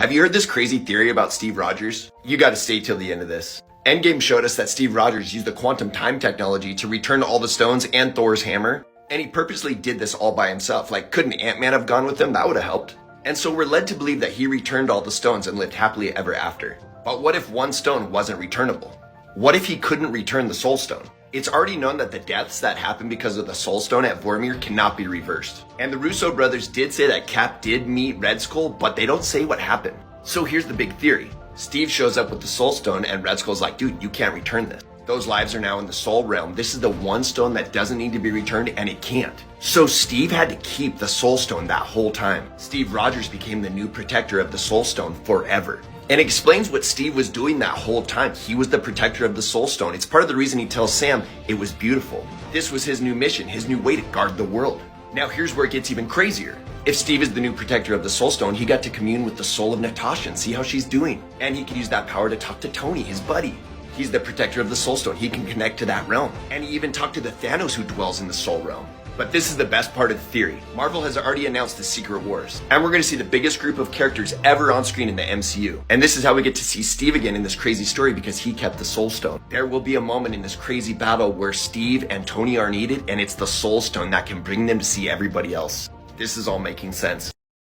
Have you heard this crazy theory about Steve Rogers? You gotta stay till the end of this. Endgame showed us that Steve Rogers used the quantum time technology to return all the stones and Thor's hammer, and he purposely did this all by himself. Like, couldn't Ant-Man have gone with him? That would have helped. And so we're led to believe that he returned all the stones and lived happily ever after. But what if one stone wasn't returnable? What if he couldn't return the Soul Stone? It's already known that the deaths that happen because of the Soul Stone at Vormir cannot be reversed. And the Russo brothers did say that Cap did meet Red Skull, but they don't say what happened. So here's the big theory. Steve shows up with the Soul Stone and Red Skull's like, dude, you can't return this. Those lives are now in the Soul Realm. This is the one stone that doesn't need to be returned, and it can't. So Steve had to keep the Soul Stone that whole time. Steve Rogers became the new protector of the Soul Stone forever. And it explains what Steve was doing that whole time. He was the protector of the Soul Stone. It's part of the reason he tells Sam it was beautiful. This was his new mission, his new way to guard the world. Now here's where it gets even crazier. If Steve is the new protector of the Soul Stone, he got to commune with the soul of Natasha and see how she's doing. And he could use that power to talk to Tony, his buddy. He's the protector of the Soul Stone. He can connect to that realm. And he even talked to the Thanos who dwells in the Soul Realm. But this is the best part of the theory. Marvel has already announced the Secret Wars, and we're going to see the biggest group of characters ever on screen in the MCU. And this is how we get to see Steve again in this crazy story because he kept the Soul Stone. There will be a moment in this crazy battle where Steve and Tony are needed, and it's the Soul Stone that can bring them to see everybody else. This is all making sense.